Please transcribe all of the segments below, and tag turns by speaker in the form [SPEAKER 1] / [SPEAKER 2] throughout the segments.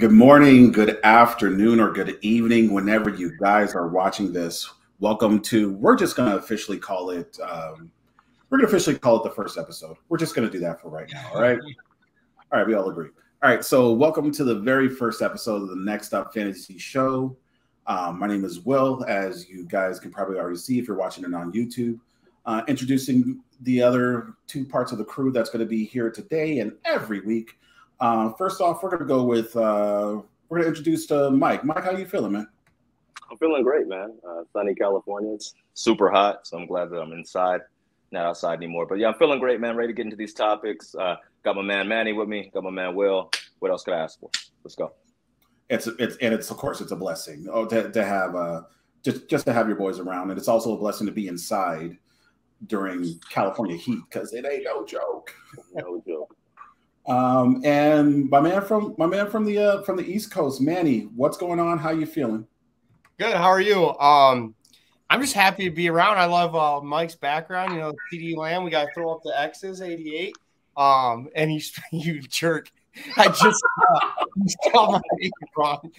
[SPEAKER 1] Good morning, good afternoon, or good evening, whenever you guys are watching this. Welcome to, we're just going to officially call it, the first episode. We're just going to do that for right now, all right? All right, we all agree. All right, so welcome to the very first episode of the Next Up Fantasy Show. My name is Will, as you guys can probably already see if you're watching it on YouTube. Introducing the other two parts of the crew that's going to be here today and every week. First off, we're going to go with, we're going to introduce Mike. Mike, how you feeling, man?
[SPEAKER 2] I'm feeling great, man. Sunny California. It's super hot, so I'm glad that I'm inside, not outside anymore. But yeah, I'm feeling great, man. Ready to get into these topics. Got my man Manny with me. Got my man Will. What else could I ask for? Let's go.
[SPEAKER 1] It's of course it's a blessing to have just to have your boys around, and it's also a blessing to be inside during California heat because it ain't no joke.
[SPEAKER 2] No joke.
[SPEAKER 1] And my man from the East Coast, Manny, what's going on? How you feeling?
[SPEAKER 3] Good. How are you? I'm just happy to be around. I love Mike's background. You know, CD Lamb. We got to throw up the X's, 88. And you jerk. I just spelled my name wrong.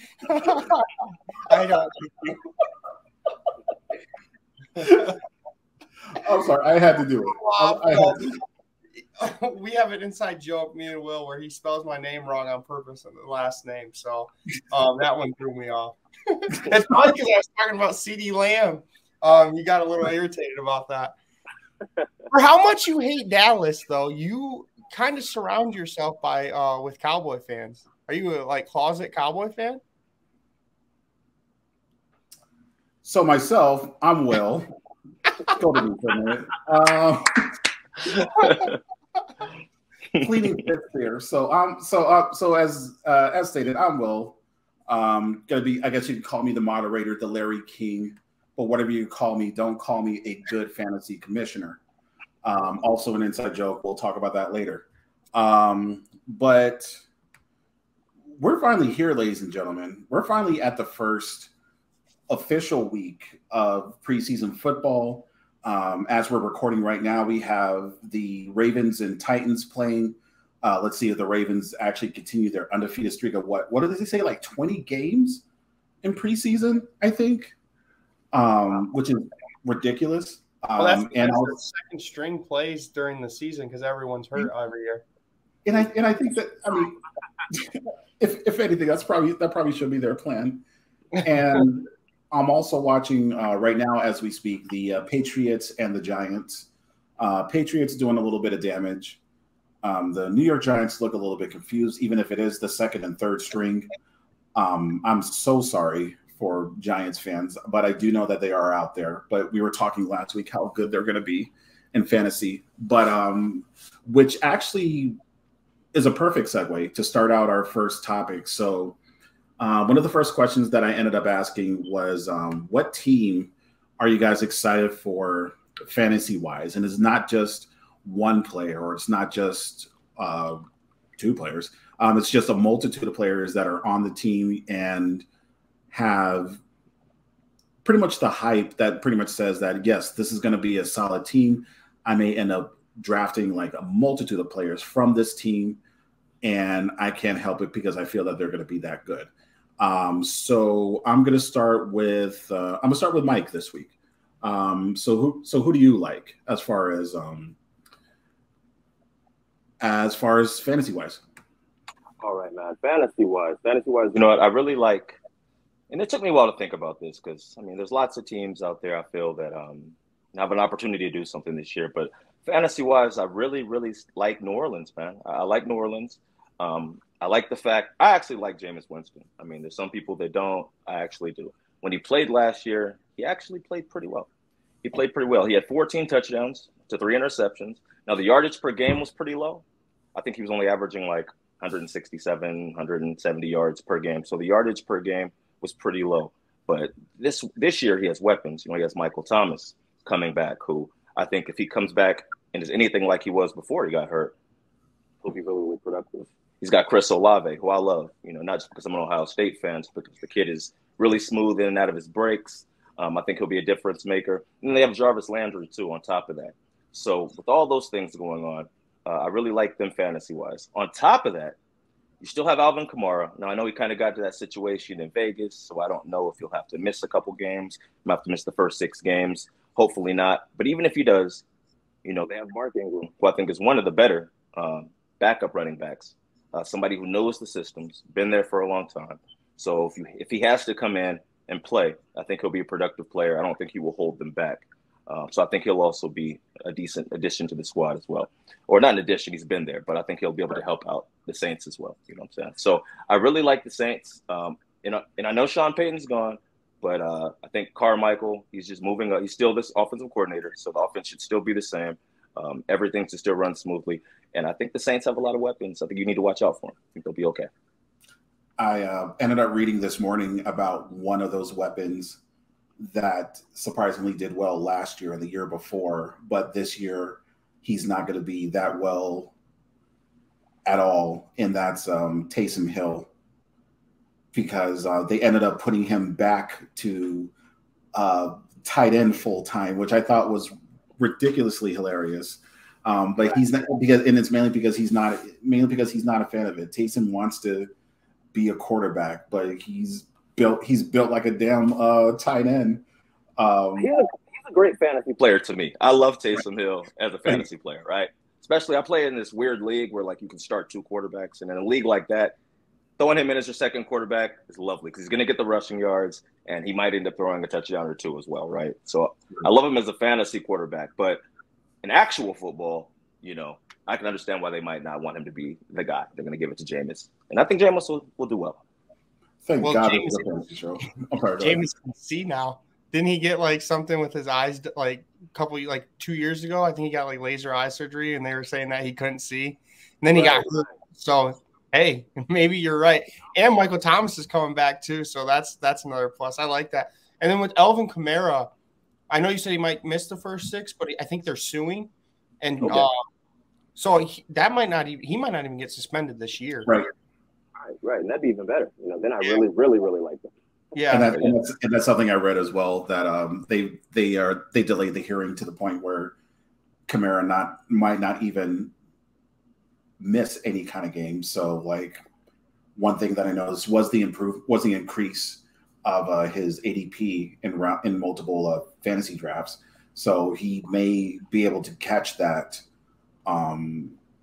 [SPEAKER 3] I don't.
[SPEAKER 1] I'm sorry. I had to do it. I had to.
[SPEAKER 3] We have an inside joke, me and Will, where he spells my name wrong on purpose in the last name. So that one threw me off. It's probably because I was talking about CD Lamb. You got a little irritated about that. For how much you hate Dallas, though, you kind of surround yourself by with Cowboy fans. Are you a closet Cowboy fan?
[SPEAKER 1] So myself, I'm Will. Go to me for a minute. Pleading fifth here. So as stated, I'm Will. Gonna be, I guess you could call me the moderator, the Larry King, but whatever you call me, don't call me a good fantasy commissioner. Also an inside joke. We'll talk about that later. But we're finally here, ladies and gentlemen. We're finally at the first official week of preseason football. As we're recording right now, we have the Ravens and Titans playing. Let's see if the Ravens actually continue their undefeated streak of what did they say, like 20 games in preseason, I think, which is ridiculous.
[SPEAKER 3] Well, that's the second string plays during the season because everyone's hurt every year.
[SPEAKER 1] And I think that, I mean, if anything, that probably should be their plan. And I'm also watching right now as we speak the Patriots and the Giants. Patriots doing a little bit of damage. The New York Giants look a little bit confused, even if it is the second and third string. I'm so sorry for Giants fans, but I do know that they are out there. But we were talking last week how good they're going to be in fantasy, but which actually is a perfect segue to start out our first topic. So one of the first questions that I ended up asking was, what team are you guys excited for fantasy-wise? And it's not just one player, or it's not just two players. It's just a multitude of players that are on the team and have pretty much the hype that pretty much says that, yes, this is going to be a solid team. I may end up drafting like a multitude of players from this team, and I can't help it because I feel that they're going to be that good. So I'm going to start with Mike this week. So who do you like as far as fantasy wise?
[SPEAKER 2] All right, man. Fantasy wise, you know what? I really like, and it took me a while to think about this because, I mean, there's lots of teams out there I feel that have an opportunity to do something this year. But fantasy wise, I really, really like New Orleans, man. I like New Orleans. I like the fact – I actually like Jameis Winston. I mean, there's some people that don't. I actually do. When he played last year, he actually played pretty well. He had 14 touchdowns to 3 interceptions. Now, the yardage per game was pretty low. I think he was only averaging like 167, 170 yards per game. So the yardage per game was pretty low. But this year he has weapons. You know, he has Michael Thomas coming back, who I think if he comes back and is anything like he was before he got hurt, he'll be really, really productive. He's got Chris Olave, who I love, you know, not just because I'm an Ohio State fan, but because the kid is really smooth in and out of his breaks. I think he'll be a difference maker. And they have Jarvis Landry, too, on top of that. So with all those things going on, I really like them fantasy-wise. On top of that, You still have Alvin Kamara. Now, I know he kind of got to that situation in Vegas, so I don't know if he'll have to miss a couple games. He might have to miss the first 6 games. Hopefully not. But even if he does, you know, they have Mark Ingram, who I think is one of the better backup running backs, somebody who knows the systems, been there for a long time. So if he has to come in and play, I think he'll be a productive player. I don't think he will hold them back. So I think he'll also be a decent addition to the squad as well. Or not an addition, he's been there, but I think he'll be able to help out the Saints as well. You know what I'm saying? So I really like the Saints. And I know Sean Payton's gone, but I think Carmichael, he's just moving up. He's still this offensive coordinator, so the offense should still be the same. Everything should still run smoothly. And I think the Saints have a lot of weapons. I think you need to watch out for them. I think they'll be okay.
[SPEAKER 1] I ended up reading this morning about one of those weapons that surprisingly did well last year and the year before, but this year he's not going to be that well at all, and that's Taysom Hill, because they ended up putting him back to tight end full time, which I thought was ridiculously hilarious. But he's not, and it's mainly because he's not a fan of it. Taysom wants to be a quarterback, but he's built like a damn tight end.
[SPEAKER 2] He's a great fantasy player to me. I love Taysom Hill as a fantasy player, right? Especially I play in this weird league where like you can start 2 quarterbacks, and in a league like that, throwing him in as your second quarterback is lovely because he's going to get the rushing yards, and he might end up throwing a touchdown or 2 as well, right? So I love him as a fantasy quarterback, but in actual football, you know, I can understand why they might not want him to be the guy. They're going to give it to Jameis, and I think Jameis will do well.
[SPEAKER 1] Thank God it's a fantasy show.
[SPEAKER 3] Jameis can see now. Didn't he get like something with his eyes like 2 years ago? I think he got like laser eye surgery, and they were saying that he couldn't see. And then he got hurt. So hey, maybe you're right. And Michael Thomas is coming back too, so that's another plus. I like that. And then with Alvin Kamara, I know you said he might miss the first 6, but I think they're suing, and so he might not even get suspended this year.
[SPEAKER 1] Right,
[SPEAKER 2] and that'd be even better. You know, then I really, really, really like them.
[SPEAKER 3] Yeah,
[SPEAKER 1] and that's something I read as well, that they delayed the hearing to the point where Kamara might not even miss any kind of game. So like one thing that I noticed was the increase of his ADP in multiple fantasy drafts. So he may be able to catch that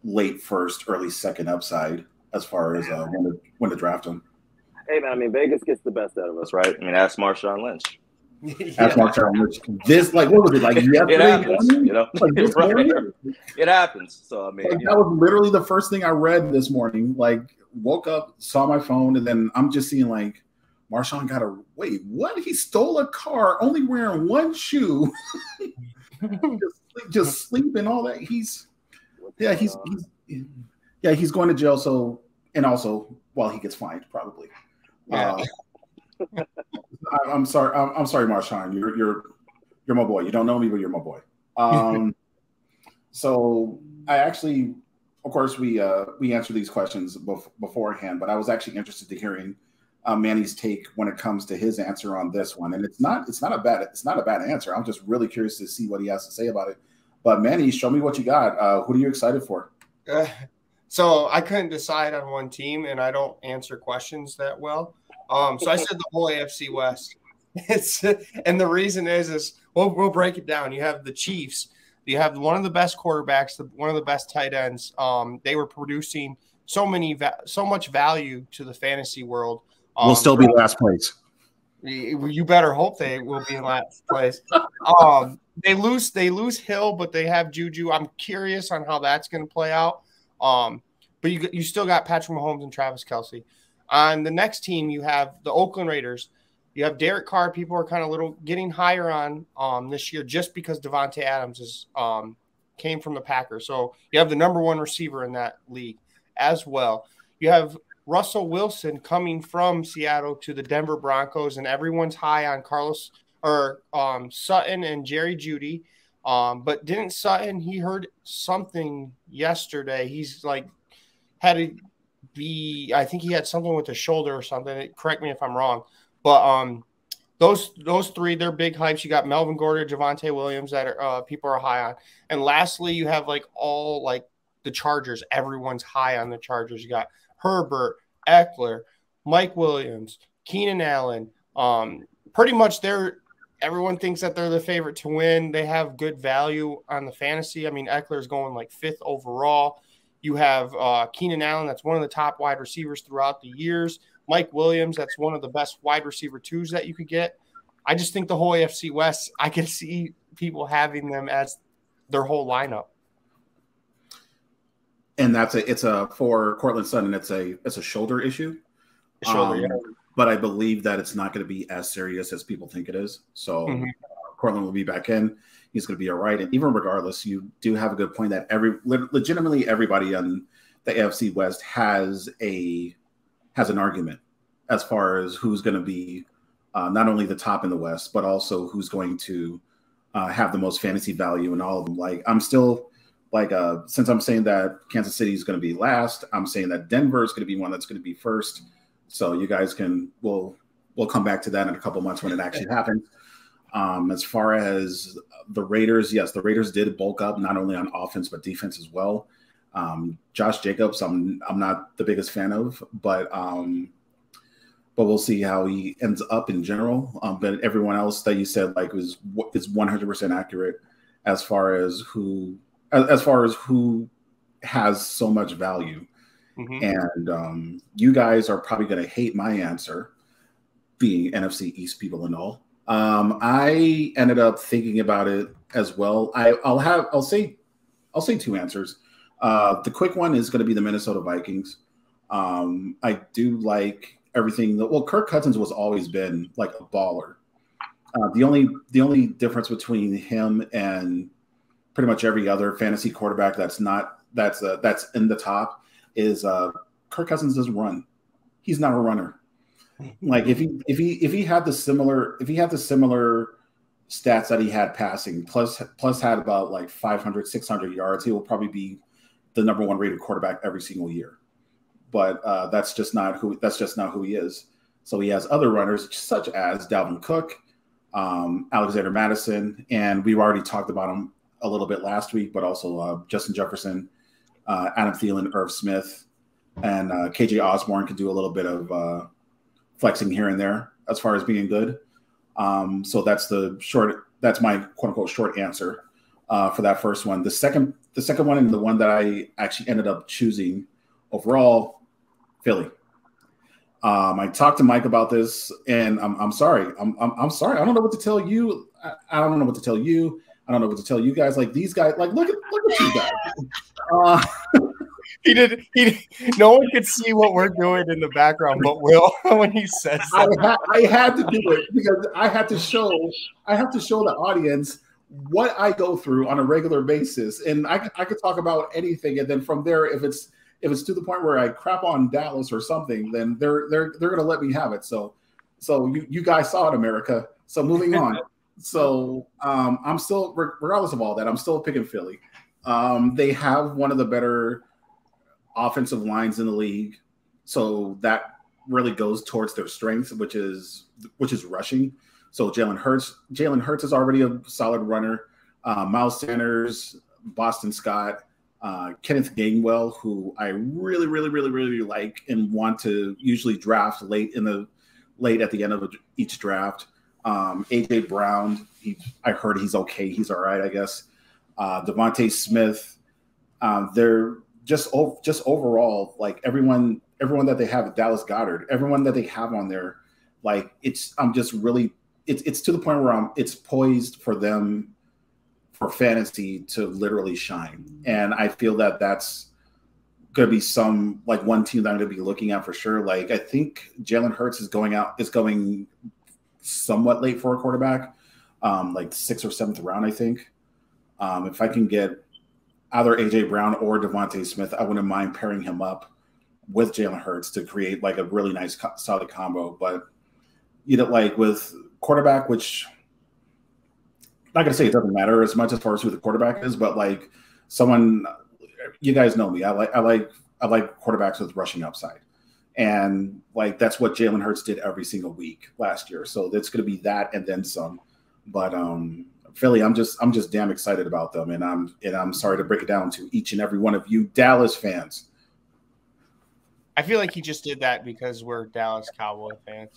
[SPEAKER 1] late first, early second upside as far as when to draft him.
[SPEAKER 2] Hey man, I mean Vegas gets the best out of us, right? I mean, ask Marshawn Lynch.
[SPEAKER 1] Ask Marshawn Lynch. This what was it like?
[SPEAKER 2] It happens, you know. It happens. So I mean,
[SPEAKER 1] that was literally the first thing I read this morning. Like, woke up, saw my phone, and then I'm just seeing like Marshawn got a wait. What? He stole a car, only wearing one shoe, just sleeping all that. He's going to jail. So, and also, well, he gets fined probably. Yeah. I'm sorry, Marshawn. You're my boy. You don't know me, but you're my boy. So I actually, of course, we answered these questions beforehand, but I was actually interested to hearing Manny's take when it comes to his answer on this one. And it's not a bad answer. I'm just really curious to see what he has to say about it. But Manny, show me what you got. Who are you excited for?
[SPEAKER 3] So I couldn't decide on one team, and I don't answer questions that well. So I said the whole AFC West. And the reason is we'll break it down. You have the Chiefs. You have one of the best quarterbacks, one of the best tight ends. They were producing so much value to the fantasy world.
[SPEAKER 1] We'll still be last place.
[SPEAKER 3] You better hope they will be in last place. They lose Hill, but they have Juju. I'm curious on how that's going to play out. But you still got Patrick Mahomes and Travis Kelce. On the next team, you have the Oakland Raiders. You have Derek Carr. People are kind of getting higher on this year just because Devontae Adams came from the Packers. So you have the number 1 receiver in that league as well. You have Russell Wilson coming from Seattle to the Denver Broncos, and everyone's high on Sutton and Jerry Jeudy. But didn't Sutton, he heard something yesterday. He's I think he had something with his shoulder or something. Correct me if I'm wrong. But those 3, they're big hypes. You got Melvin Gordon, Javonte Williams that people are high on. And lastly, you have all the Chargers. Everyone's high on the Chargers. You got Herbert, Eckler, Mike Williams, Keenan Allen. Pretty much everyone thinks that they're the favorite to win. They have good value on the fantasy. I mean, Eckler's going like 5th overall. You have Keenan Allen, that's one of the top wide receivers throughout the years. Mike Williams, that's one of the best wide receiver 2s that you could get. I just think the whole AFC West, I can see people having them as their whole lineup.
[SPEAKER 1] And it's for Courtland Sutton, it's a shoulder issue.
[SPEAKER 3] Yeah.
[SPEAKER 1] But I believe that it's not going to be as serious as people think it is. So Courtland will be back in. He's going to be all right. And even regardless, you do have a good point that legitimately everybody on the AFC West has an argument as far as who's going to be not only the top in the West, but also who's going to have the most fantasy value in all of them. Like I'm still since I'm saying that Kansas City is going to be last, I'm saying that Denver is going to be one that's going to be first. So you guys we'll come back to that in a couple months when it actually happens. As far as the Raiders, yes, the Raiders did bulk up not only on offense but defense as well. Josh Jacobs, I'm not the biggest fan of, but we'll see how he ends up in general. But everyone else that you said is 100% accurate as far as who has so much value. And you guys are probably going to hate my answer, being NFC East people and all. I ended up thinking about it as well. I'll say 2 answers. The quick one is going to be the Minnesota Vikings. I do like everything. Well, Kirk Cousins was always been like a baller. The only difference between him and pretty much every other fantasy quarterback that's in the top is Kirk Cousins doesn't run. He's not a runner. Like if he had the similar stats that he had passing plus had about like 500, 600 yards, he will probably be the number 1 rated quarterback every single year. But that's just not who he is. So he has other runners such as Dalvin Cook, Alexander Mattison, and we've already talked about him a little bit last week, but also Justin Jefferson, Adam Thielen, Irv Smith, and KJ Osborne could do a little bit of flexing here and there as far as being good. So that's my quote unquote short answer for that first one. The second one, and the one that I actually ended up choosing overall, Philly. I talked to Mike about this, and I'm sorry. I'm sorry. I don't know what to tell you. I don't know what to tell you. I don't know what to tell you guys. Like these guys, like look at you guys.
[SPEAKER 3] No one could see what we're doing in the background, but Will when he says that.
[SPEAKER 1] I had to do it because I have to show the audience what I go through on a regular basis, and I could talk about anything, and then from there, if it's to the point where I crap on Dallas or something, then they're gonna let me have it. So you guys saw it, America. So moving on. So I'm still, regardless of all that, I'm still picking Philly. They have one of the better offensive lines in the league, so that really goes towards their strengths, which is rushing. So Jalen Hurts is already a solid runner. Miles Sanders, Boston Scott, Kenneth Gainwell, who I really, really, really, really like and want to usually draft late at the end of each draft. AJ Brown, I heard he's okay. He's all right, I guess. Devontae Smith. They're just overall, like everyone that they have, Dallas Goedert, everyone that they have on there, like it's to the point where it's poised for them for fantasy to literally shine. And I feel that that's going to be one team that I'm going to be looking at for sure. Like I think Jalen Hurts is going somewhat late for a quarterback, like 6th or 7th round, I think. If I can get either AJ Brown or Devontae Smith, I wouldn't mind pairing him up with Jalen Hurts to create like a really nice solid combo. But like with quarterback, which I'm not gonna say it doesn't matter as much as far as who the quarterback is, but like someone, you guys know me, I like quarterbacks with rushing upside. And like that's what Jalen Hurts did every single week last year. So it's going to be that and then some. But Philly, I'm just damn excited about them, and I'm sorry to break it down to each and every one of you Dallas fans.
[SPEAKER 3] I feel like he just did that because we're Dallas Cowboy fans.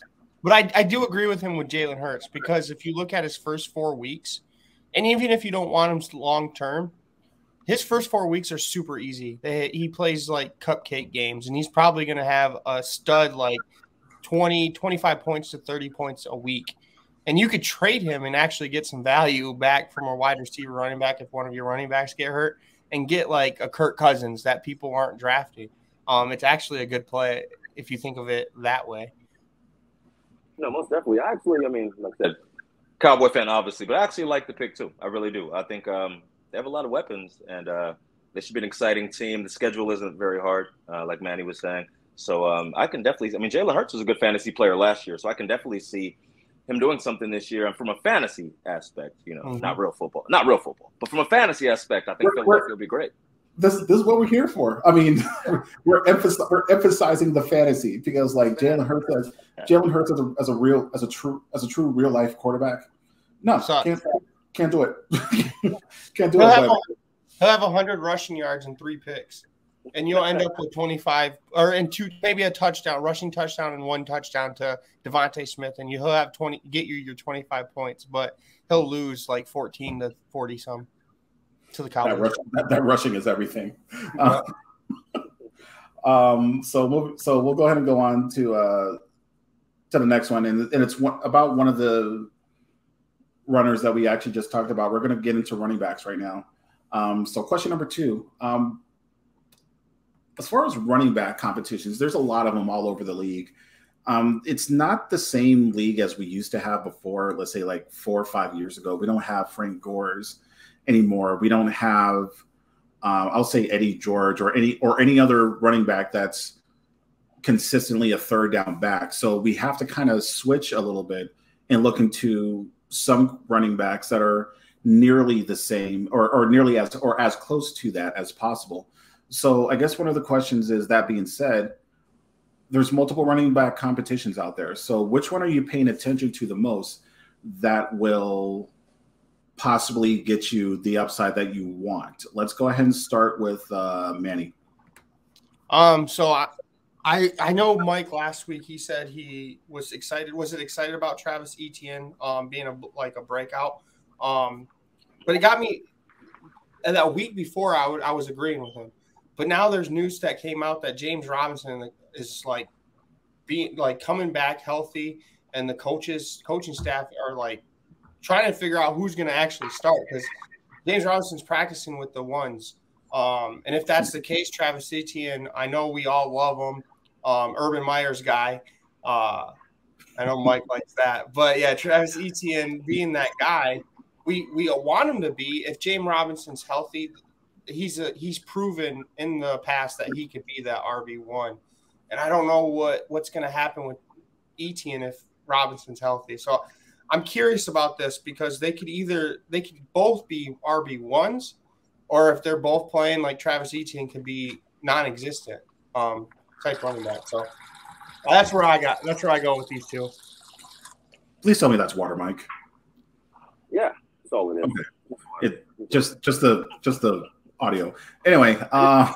[SPEAKER 3] But I do agree with him with Jalen Hurts because if you look at his first 4 weeks, and even if you don't want him long term, his first 4 weeks are super easy. He plays like cupcake games, and he's probably going to have a stud like 25 points to 30 points a week. And you could trade him and actually get some value back from a wide receiver running back if one of your running backs get hurt and get like a Kirk Cousins that people aren't drafting. It's actually a good play if you think of it that way.
[SPEAKER 2] No, most definitely. I mean, like I said, Cowboy fan, obviously, but I actually like the pick too. I really do. I think they have a lot of weapons, and they should be an exciting team. The schedule isn't very hard, like Manny was saying. So I can definitely – I mean, Jalen Hurts was a good fantasy player last year, so I can definitely see him doing something this year. And from a fantasy aspect, not real football, but from a fantasy aspect, I think Philadelphia will be great.
[SPEAKER 1] This is what we're here for. I mean, we're emphasizing the fantasy because, like, Jalen Hurts as a true real life quarterback. No, can't do it. Can't do it.
[SPEAKER 3] He'll have 100 rushing yards and 3 picks, and you'll end up with 25 or in 2, maybe a touchdown, rushing touchdown and 1 touchdown to Devontae Smith, and he'll have get you your 25 points, but he'll lose like 14 to 40 some. To the Cowboys.
[SPEAKER 1] That rushing is everything. So we'll go ahead and go on to the next one, and it's about one of the runners that we actually just talked about. We're going to get into running backs right now. So question number 2. As far as running back competitions, there's a lot of them all over the league. It's not the same league as we used to have before. Let's say like 4 or 5 years ago. We don't have Frank Gores anymore. We don't have I'll say Eddie George or any other running back that's consistently a third down back. So we have to kind of switch a little bit and look into some running backs that are nearly the same or nearly as close to that as possible. So I guess one of the questions is, that being said, there's multiple running back competitions out there. So which one are you paying attention to the most that will possibly get you the upside that you want? Let's go ahead and start with Manny.
[SPEAKER 3] So I know Mike last week, he said he was excited. Was it excited about Travis Etienne being a breakout? But it got me. And that week before, I was agreeing with him. But now there's news that came out that James Robinson is like being like coming back healthy, and the coaching staff are like trying to figure out who's going to actually start, because James Robinson's practicing with the ones. And if that's the case, Travis Etienne, I know we all love him. Urban Meyer's guy. I know Mike likes that. But, yeah, Travis Etienne being that guy, we want him to be. If James Robinson's healthy, he's proven in the past that he could be that RB1. And I don't know what's going to happen with Etienne if Robinson's healthy. So I'm curious about this, because they could both be RB1s, or if they're both playing, like Travis Etienne could be non-existent type running back. So that's where I go with these two.
[SPEAKER 1] Please tell me that's water, Mike.
[SPEAKER 2] Yeah, that's all it is.
[SPEAKER 1] Okay. Just the audio. Anyway,
[SPEAKER 2] I'm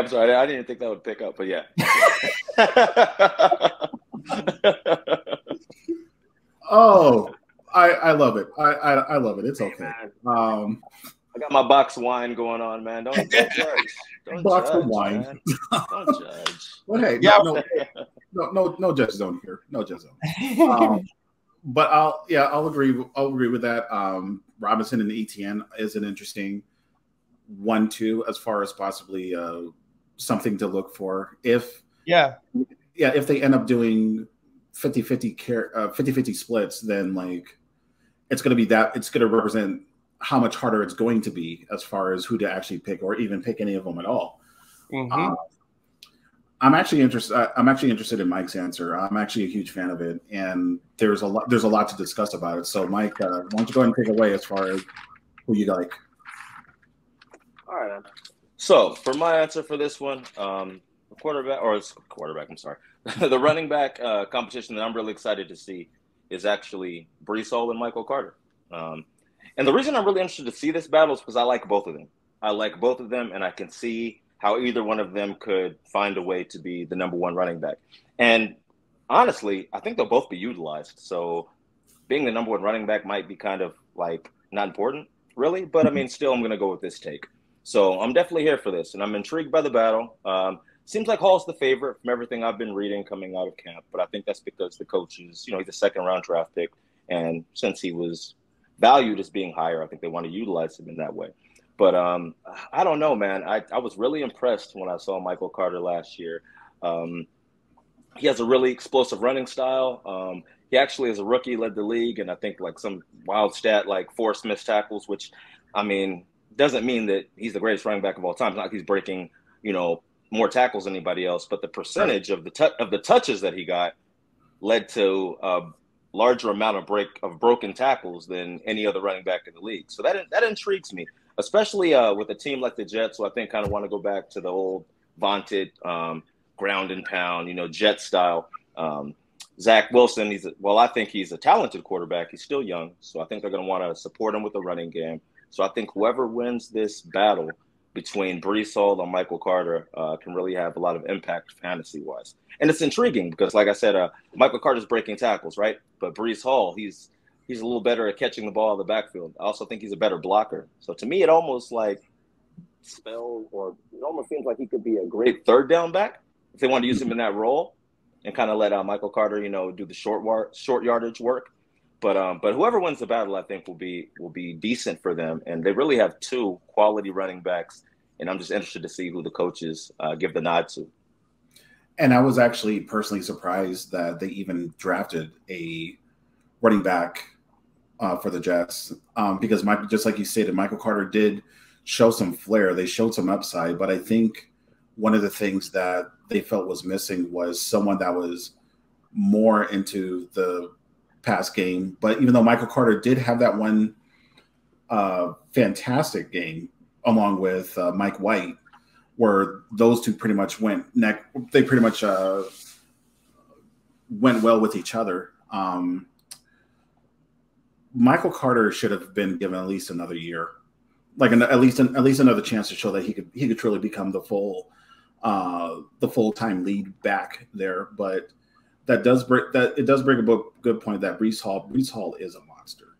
[SPEAKER 2] sorry. I didn't think that would pick up, but yeah.
[SPEAKER 1] Oh, I love it. I love it. It's okay.
[SPEAKER 2] I got my box of wine going on, man. Don't judge. Don't
[SPEAKER 1] box
[SPEAKER 2] judge,
[SPEAKER 1] of wine.
[SPEAKER 2] Don't judge.
[SPEAKER 1] Well, hey, no judge zone here. No judge zone. But I'll agree with that. Robinson and Etienne is an interesting 1-2 as far as possibly something to look for. If they end up doing 50-50 splits, then like it's going to represent how much harder it's going to be as far as who to actually pick, or even pick any of them at all.
[SPEAKER 3] Mm-hmm.
[SPEAKER 1] I'm actually interested in Mike's answer. I'm actually a huge fan of it, and there's a lot to discuss about it. So Mike, why don't you go ahead and take it away as far as who you like?
[SPEAKER 2] All right. So for my answer for this one, the running back competition that I'm really excited to see is actually Breece Hall and Michael Carter. And the reason I'm really interested to see this battle is because I like both of them. And I can see how either one of them could find a way to be the number one running back. And honestly, I think they'll both be utilized. So being the number one running back might be kind of like not important, really. But I mean, still, I'm going to go with this take. So I'm definitely here for this, and I'm intrigued by the battle. Seems like Hall's the favorite from everything I've been reading coming out of camp, but I think that's because the coach is, you know, he's a second-round draft pick, and since he was valued as being higher, I think they want to utilize him in that way. But I don't know, man. I was really impressed when I saw Michael Carter last year. He has a really explosive running style. He actually, as a rookie, led the league, and I think like some wild stat like 4 missed tackles, which, I mean, doesn't mean that he's the greatest running back of all time. It's not like he's breaking, you know, more tackles than anybody else, but the percentage of the touches that he got led to a larger amount of broken tackles than any other running back in the league. So that intrigues me, especially with a team like the Jets, who I think kind of want to go back to the old vaunted ground and pound, you know, Jet style. Zach Wilson, I think he's a talented quarterback. He's still young, so I think they're going to want to support him with the running game. So I think whoever wins this battle between Breece Hall and Michael Carter can really have a lot of impact fantasy-wise. And it's intriguing because, like I said, Michael Carter's breaking tackles, right? But Breece Hall, he's a little better at catching the ball out of the backfield. I also think he's a better blocker. So to me, it almost seems like he could be a great third down back if they want to use him in that role and kind of let Michael Carter, you know, do the short yardage work. But whoever wins the battle, I think will be decent for them. And they really have 2 quality running backs. And I'm just interested to see who the coaches give the nod to.
[SPEAKER 1] And I was actually personally surprised that they even drafted a running back for the Jets because just like you stated, Michael Carter did show some flair. They showed some upside, but I think one of the things that they felt was missing was someone that was more into the pass game. But even though Michael Carter did have that one fantastic game along with Mike White, where those two pretty much went well with each other. Michael Carter should have been given at least another year, like at least another chance to show that he could truly become the full-time lead back there. But it does bring a good point that Breece Hall is a monster.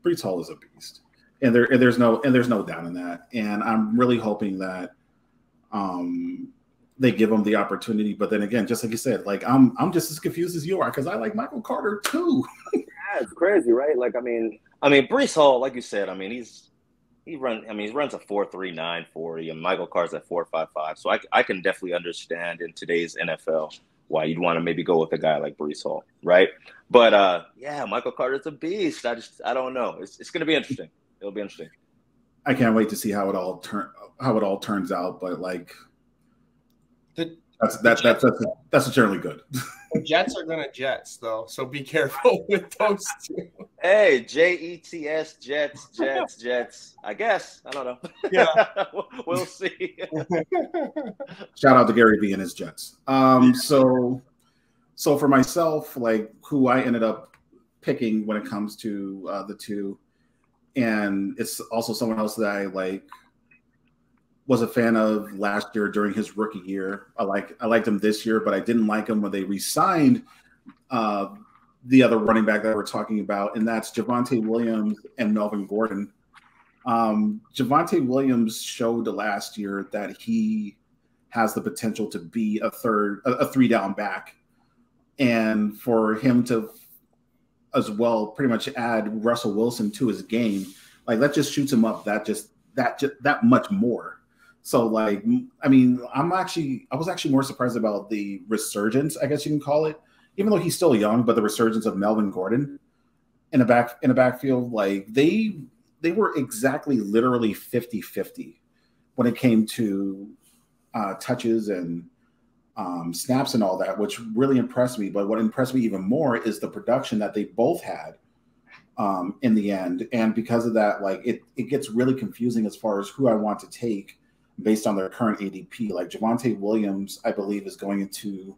[SPEAKER 1] Breece Hall is a beast, and there's no doubt in that. And I'm really hoping that they give him the opportunity. But then again, just like you said, like I'm just as confused as you are because I like Michael Carter too.
[SPEAKER 2] Yeah, it's crazy, right? Like I mean, Breece Hall, like you said, I mean he runs a 4.39 40, and Michael Carter's at 4.55. So I can definitely understand in today's NFL why you'd want to maybe go with a guy like Breece Hall, right? But yeah, Michael Carter's a beast. I don't know. It's going to be interesting. It'll be interesting.
[SPEAKER 1] I can't wait to see how it all turns out. But like, that's generally good.
[SPEAKER 3] The Jets are gonna Jets though, so be careful with those two.
[SPEAKER 2] Hey, Jets, Jets. I guess I don't know.
[SPEAKER 3] Yeah,
[SPEAKER 2] we'll see.
[SPEAKER 1] Shout out to Gary Vee and his Jets. So for myself, like who I ended up picking when it comes to the two, and it's also someone else that I was a fan of last year during his rookie year. I liked him this year, but I didn't like him when they re-signed the other running back that we're talking about, and that's Javonte Williams and Melvin Gordon. Javonte Williams showed last year that he has the potential to be a 3-down back, and for him to as well pretty much add Russell Wilson to his game, like that just shoots him up that much more. So like, I mean, I was actually more surprised about the resurgence, I guess you can call it, even though he's still young, but the resurgence of Melvin Gordon in a backfield, like they were exactly literally 50-50 when it came to touches and snaps and all that, which really impressed me. But what impressed me even more is the production that they both had in the end. And because of that, like it gets really confusing as far as who I want to take based on their current ADP. Like Javonte Williams, I believe, is going into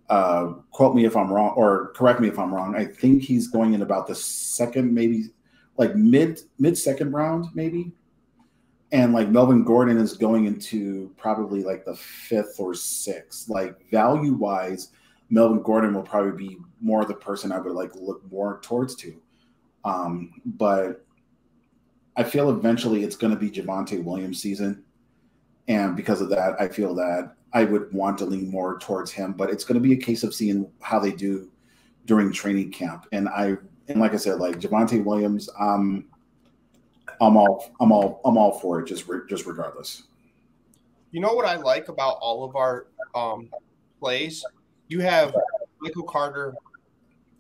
[SPEAKER 1] quote me if I'm wrong or correct me if I'm wrong. I think he's going in about the second, maybe like mid second round, maybe. And like Melvin Gordon is going into probably like the 5th or 6th. Like value wise, Melvin Gordon will probably be more the person I would like look more towards to. But I feel eventually it's going to be Javonte Williams' season. And because of that, I feel that I would want to lean more towards him. But it's going to be a case of seeing how they do during training camp. And like I said, like Javonte Williams, I'm all for it, just regardless.
[SPEAKER 3] You know what I like about all of our plays? You have Michael Carter,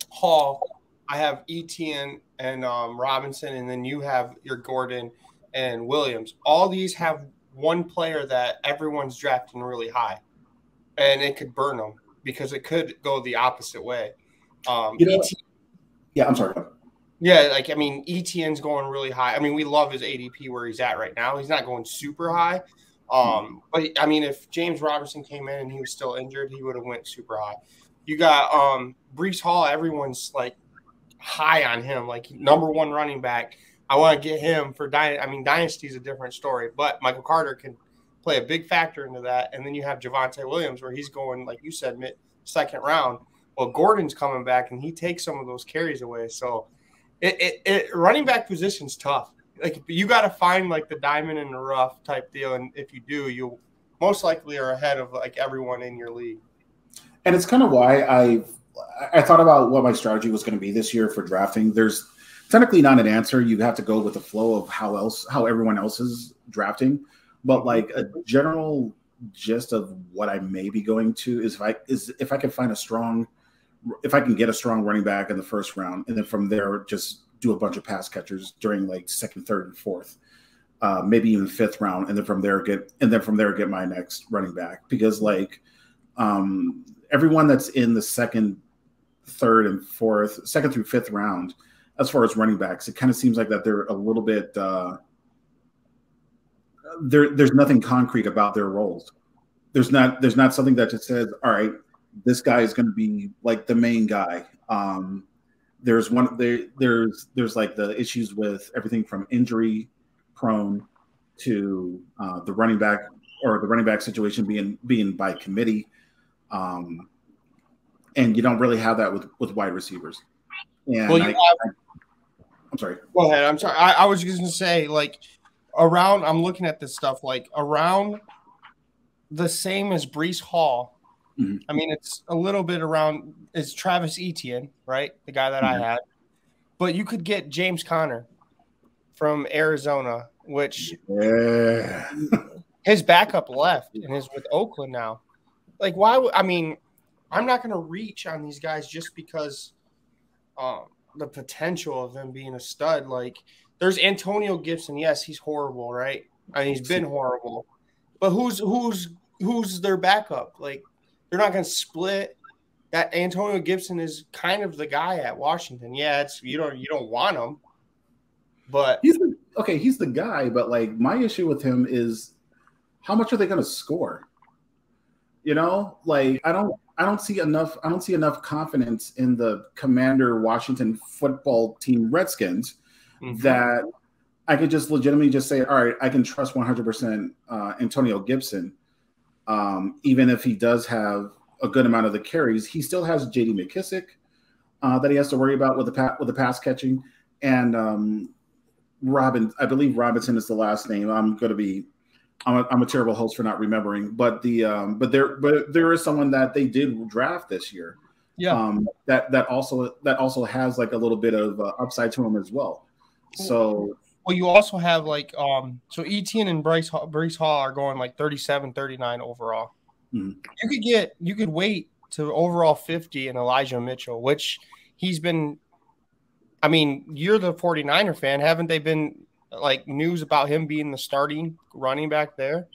[SPEAKER 3] Hall. I have Etienne and Robinson, and then you have your Gordon and Williams. All these have one player that everyone's drafting really high, and it could burn them because it could go the opposite way.
[SPEAKER 1] Yeah, I'm sorry.
[SPEAKER 3] Yeah, like, I mean, Etienne's going really high. I mean, we love his ADP where he's at right now. He's not going super high. But, I mean, if James Robinson came in and he was still injured, he would have went super high. You got Breece Hall. Everyone's, like, high on him, like number 1 running back. I want to get him for Dynasty is a different story, but Michael Carter can play a big factor into that. And then you have Javonte Williams where he's going, like you said, mid-second round. Well, Gordon's coming back, and he takes some of those carries away. So, running back position's tough. Like, you got to find like the diamond in the rough type deal, and if you do, you most likely are ahead of like everyone in your league.
[SPEAKER 1] And it's kind of why I thought about what my strategy was going to be this year for drafting. There's technically not an answer. You have to go with the flow of how everyone else is drafting. But like a general gist of what I may be going to is if I can get a strong running back in the first round, and then from there just do a bunch of pass catchers during like 2nd, 3rd, and 4th, maybe even 5th round, and then from there get my next running back. Because like everyone that's in the 2nd, 3rd, and 4th, 2nd through 5th round, as far as running backs, it kind of seems like that they're a little bit there's nothing concrete about their roles. There's not something that just says, all right, this guy is going to be like the main guy. There's like the issues with everything from injury prone to the running back situation being by committee. And you don't really have that with wide receivers. And I'm sorry.
[SPEAKER 3] Go ahead. I'm sorry. I was just going to say, like, I'm looking at this stuff, like, around the same as Breece Hall. Mm-hmm. I mean, it's a little bit around – it's Travis Etienne, right, the guy that I had. But you could get James Conner from Arizona, which his backup left and is with Oakland now. Like, why – I mean, I'm not going to reach on these guys just because the potential of them being a stud. Like, there's Antonio Gibson. Yes, he's horrible, right? I mean, he's been horrible. But who's their backup? Like, they're not going to split. That Antonio Gibson is kind of the guy at Washington. Yeah, it's you don't want him, but
[SPEAKER 1] he's the guy. But like, my issue with him is how much are they going to score? You know, like I don't see enough confidence in the Commander Washington football team Redskins that I could just legitimately just say, all right, I can trust 100% Antonio Gibson. Even if he does have a good amount of the carries, he still has J.D. McKissick that he has to worry about with the pass catching, and I believe Robinson is the last name. I'm a terrible host for not remembering, but there is someone that they did draft this year.
[SPEAKER 3] Yeah.
[SPEAKER 1] That also has like a little bit of upside to him as well. So.
[SPEAKER 3] Well, you also have like so Etienne and Breece Hall are going like 37, 39 overall. Mm-hmm. You could wait to overall 50 in Elijah Mitchell, which he's been. I mean, you're the 49er fan. Haven't they been like news about him being the starting running back there?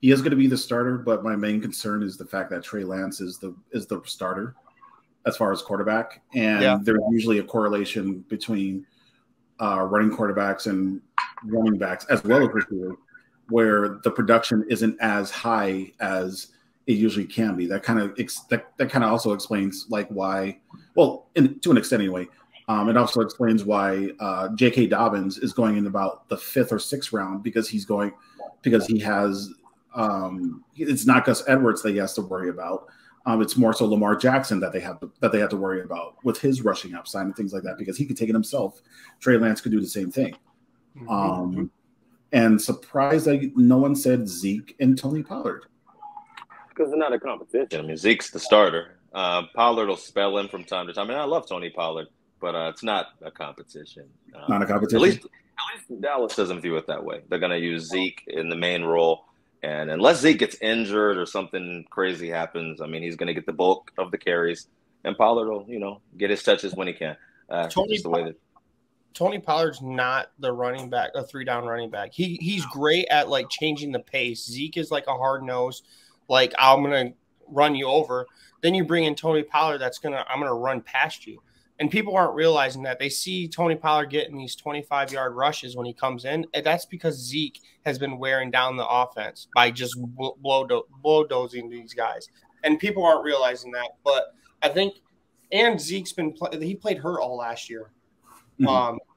[SPEAKER 1] He is going to be the starter, but my main concern is the fact that Trey Lance is the starter as far as quarterback, and there's usually a correlation between running quarterbacks and running backs as well as receivers, where the production isn't as high as it usually can be. That kind of also explains like why, well, to an extent anyway, It also explains why J.K. Dobbins is going in about the 5th or 6th round because he has it's not Gus Edwards that he has to worry about. It's more so Lamar Jackson that they have to worry about with his rushing upside and things like that because he could take it himself. Trey Lance could do the same thing. And surprised that no one said Zeke and Tony Pollard.
[SPEAKER 2] Because they're not a competition. I mean, Zeke's the starter. Pollard will spell in from time to time. And I love Tony Pollard, but it's not a competition.
[SPEAKER 1] Not a competition?
[SPEAKER 2] At least Dallas doesn't view it that way. They're going to use Zeke in the main role. And unless Zeke gets injured or something crazy happens, I mean, he's going to get the bulk of the carries. And Pollard will, get his touches when he can.
[SPEAKER 3] Tony Pollard's not the running back, a 3-down running back. He's great at, like, changing the pace. Zeke is like a hard nose, like, I'm going to run you over. Then you bring in Tony Pollard I'm going to run past you. And people aren't realizing that. They see Tony Pollard getting these 25-yard rushes when he comes in. And that's because Zeke has been wearing down the offense by just bulldozing these guys. And people aren't realizing that. But I think – and Zeke's he played hurt all last year.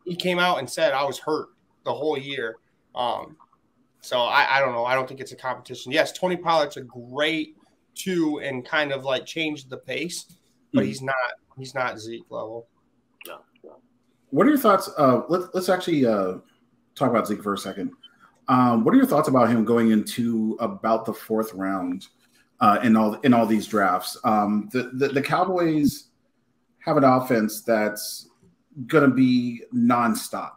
[SPEAKER 3] He came out and said, I was hurt the whole year. So I don't know. I don't think it's a competition. Yes, Tony Pollard's a great 2 and kind of like changed the pace, but he's not Zeke level.
[SPEAKER 2] No.
[SPEAKER 1] What are your thoughts? Let's actually talk about Zeke for a second. What are your thoughts about him going into about the 4th round in all these drafts? The Cowboys have an offense that's going to be nonstop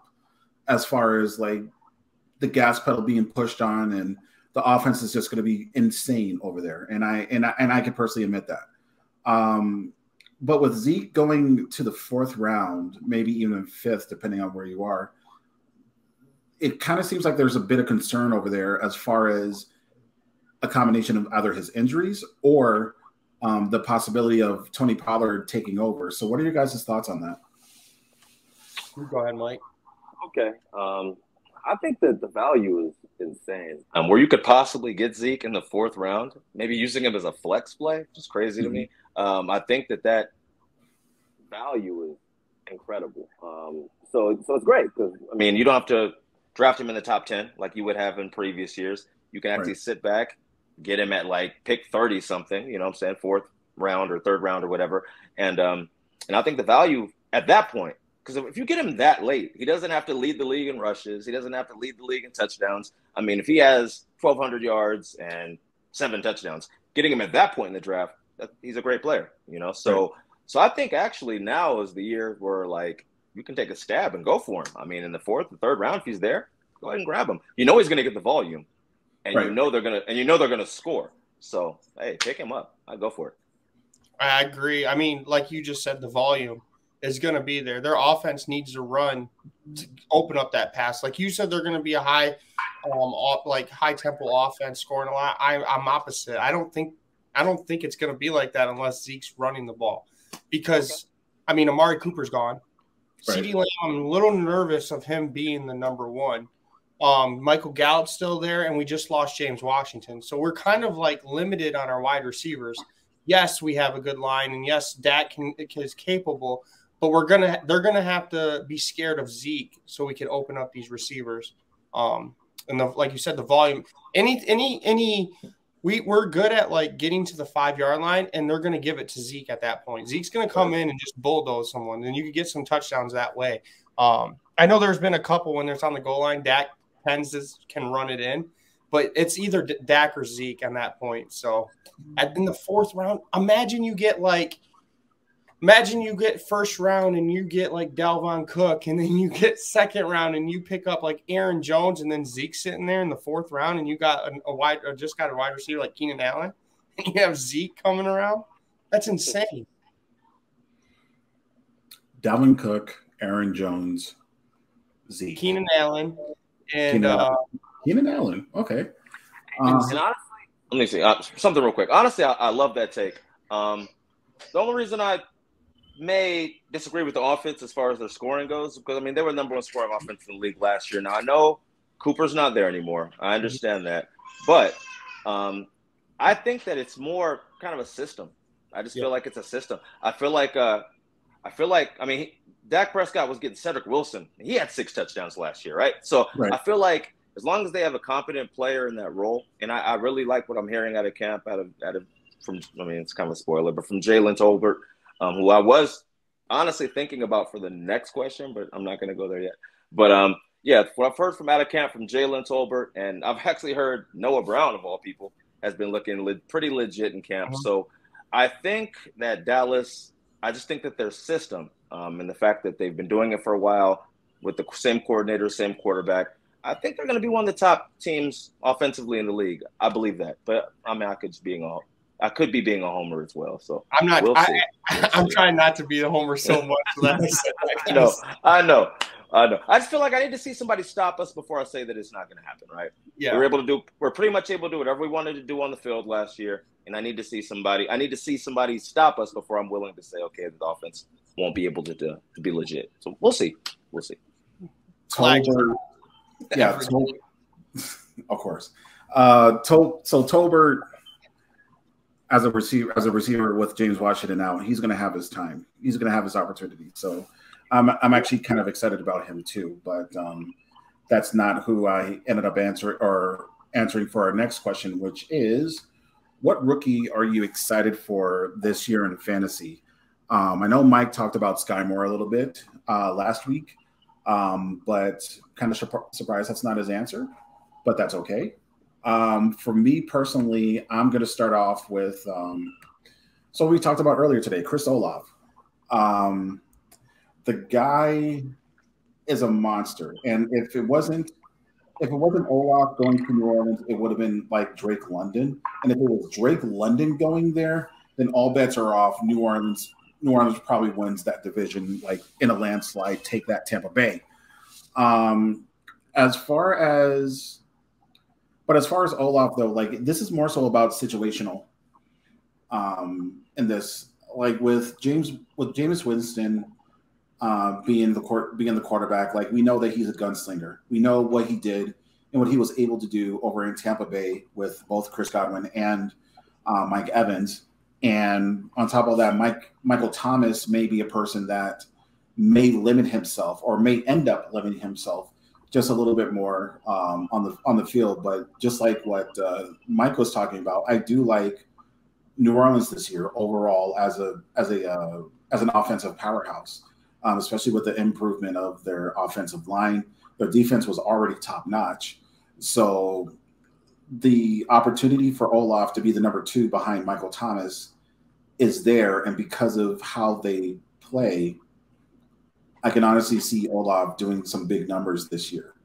[SPEAKER 1] as far as like the gas pedal being pushed on, and the offense is just going to be insane over there. And I can personally admit that. But with Zeke going to the 4th round, maybe even 5th, depending on where you are, it kind of seems like there's a bit of concern over there as far as a combination of either his injuries or the possibility of Tony Pollard taking over. So what are your guys' thoughts on that?
[SPEAKER 3] Go ahead, Mike.
[SPEAKER 2] Okay. I think that the value is insane. Where you could possibly get Zeke in the 4th round, maybe using him as a flex play, which is crazy to me. I think that value is incredible. So it's great because, I mean, you don't have to draft him in the top 10 like you would have in previous years. You can actually sit back, get him at like pick 30 something, 4th round or 3rd round or whatever. And I think the value at that point, because if you get him that late, he doesn't have to lead the league in rushes. He doesn't have to lead the league in touchdowns. I mean, if he has 1,200 yards and 7 touchdowns, getting him at that point in the draft, he's a great player, So I think actually now is the year where, like, you can take a stab and go for him. I mean, in the 4th and 3rd round, if he's there, go ahead and grab him. He's going to get the volume, and they're going to score. So, hey, pick him up. I'd go for it.
[SPEAKER 3] I agree. I mean, like you just said, the volume is going to be there. Their offense needs to run to open up that pass. Like you said, they're going to be a high tempo offense, scoring a lot. I'm opposite. I don't think it's going to be like that unless Zeke's running the ball, because I mean, Amari Cooper's gone.
[SPEAKER 1] Right.
[SPEAKER 3] CeeDee Lamb, I'm a little nervous of him being the number 1. Michael Gallup's still there, and we just lost James Washington. So we're kind of like limited on our wide receivers. Yes, we have a good line, and yes, Dak is capable, but they're gonna have to be scared of Zeke so we can open up these receivers. And like you said, the volume. We're good at like getting to the 5-yard line, and they're gonna give it to Zeke at that point. Zeke's gonna come in and just bulldoze someone, and you can get some touchdowns that way. I know there's been a couple when there's on the goal line, Dak can run it in, but it's either Dak or Zeke at that point. So in the 4th round, imagine you get 1st round and you get like Dalvin Cook, and then you get 2nd round and you pick up like Aaron Jones, and then Zeke sitting there in the 4th round, and you got a wide receiver like Keenan Allen, and you have Zeke coming around. That's insane.
[SPEAKER 1] Dalvin Cook, Aaron Jones, Zeke,
[SPEAKER 3] Keenan Allen, and
[SPEAKER 1] Keenan Allen. Okay.
[SPEAKER 2] And honestly, let me see something real quick. Honestly, I love that take. The only reason I may disagree with the offense as far as their scoring goes, because, I mean, they were number 1 scoring offense in the league last year. Now, I know Cooper's not there anymore. I understand that. But I think that it's more kind of a system. I just feel like it's a system. I feel like I feel like, I mean, Dak Prescott was getting Cedric Wilson. He had 6 touchdowns last year, right? So
[SPEAKER 1] Right.
[SPEAKER 2] I feel like as long as they have a competent player in that role, and I really like what I'm hearing out of camp, from, I mean, it's kind of a spoiler, but from Jalen Tolbert, who I was honestly thinking about for the next question, but I'm not going to go there yet. But yeah, what I've heard from out of camp from Jalen Tolbert, and I've actually heard Noah Brown, of all people, has been looking pretty legit in camp. So I think that Dallas, I just think that their system and the fact that they've been doing it for a while with the same coordinator, same quarterback, I think they're going to be one of the top teams offensively in the league. I believe that. But I mean, I could be being a homer as well. So
[SPEAKER 3] I'm not.
[SPEAKER 2] We'll see.
[SPEAKER 3] I'm trying not to be a homer so much. So
[SPEAKER 2] I know. I just feel like I need to see somebody stop us before I say that it's not going to happen, right?
[SPEAKER 3] Yeah.
[SPEAKER 2] We're pretty much able to do whatever we wanted to do on the field last year, and I need to see somebody stop us before I'm willing to say, okay, the offense won't be able to be legit. So we'll see.
[SPEAKER 1] Tolbert, yeah, of course. So Tolbert, as a receiver with James Washington now, he's going to have his time. He's going to have his opportunity. So I'm actually kind of excited about him too. But that's not who I ended up answering for our next question, which is, what rookie are you excited for this year in fantasy? I know Mike talked about Sky Moore a little bit last week, but kind of surprised that's not his answer, but that's okay. For me personally, I'm going to start off with, so we talked about earlier today, Chris Olave. The guy is a monster. And if it wasn't Olave going to New Orleans, it would have been like Drake London. And if it was Drake London going there, then all bets are off. New Orleans probably wins that division, like in a landslide, take that Tampa Bay. As far as Olaf, though, like this is more so about situational. In this, like with Jameis Winston being the quarterback, like we know that he's a gunslinger. We know what he did and what he was able to do over in Tampa Bay with both Chris Godwin and Mike Evans. And on top of that, Michael Thomas may be a person that may limit himself or may end up limiting himself just a little bit more on the field. But just like what Mike was talking about, I do like New Orleans this year overall as an offensive powerhouse, especially with the improvement of their offensive line. Their defense was already top notch, so the opportunity for Olaf to be the number 2 behind Michael Thomas is there, and because of how they play, I can honestly see Olaf doing some big numbers this year.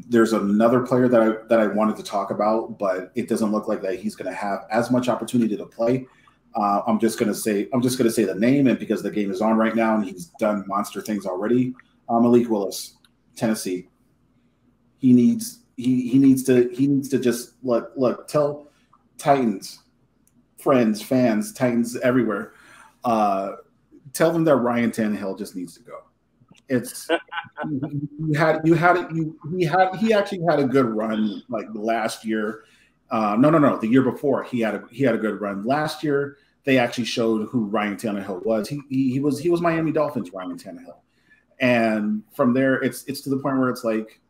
[SPEAKER 1] There's another player that I wanted to talk about, but it doesn't look like that he's going to have as much opportunity to play. I'm just going to say the name, and because the game is on right now and he's done monster things already. Malik Willis, Tennessee. He needs to just look. Tell Titans, friends, fans, Titans everywhere. Tell them that Ryan Tannehill just needs to go. It's he actually had a good run like last year. No, the year before he had a good run. Last year they actually showed who Ryan Tannehill was. He was Miami Dolphins Ryan Tannehill, and from there it's to the point where it's like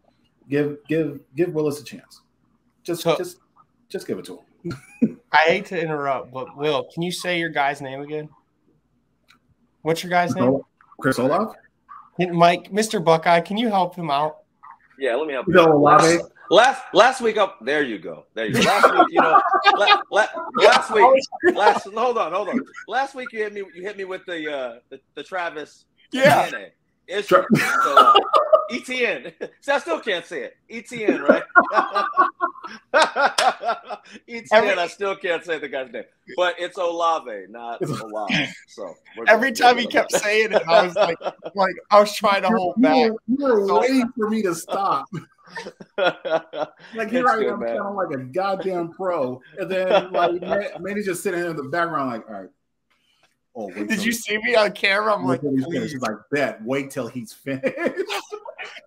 [SPEAKER 1] give Willis a chance. Just give it to him.
[SPEAKER 3] I hate to interrupt, but Will, can you say your guy's name again? What's your guy's name?
[SPEAKER 1] Chris Olave.
[SPEAKER 3] Mike, Mr. Buckeye, can you help him out?
[SPEAKER 2] Yeah, let me help you. Last week up. There you go. Last week, hold on. Last week you hit me with the Travis.
[SPEAKER 3] Yeah.
[SPEAKER 2] So, ETN. See, I still can't say it. ETN, right? ETN. I still can't say the guy's name, but it's Olave, not Olave. So
[SPEAKER 3] every time he kept saying it, I was like I was trying to hold back.
[SPEAKER 1] You were waiting for me to stop. Like here I am, kind of like a goddamn pro, and then like Manny's just sitting in the background, like, all right. Oh,
[SPEAKER 3] did you see me on camera? I'm like,
[SPEAKER 1] he's like, bet. Wait till he's finished.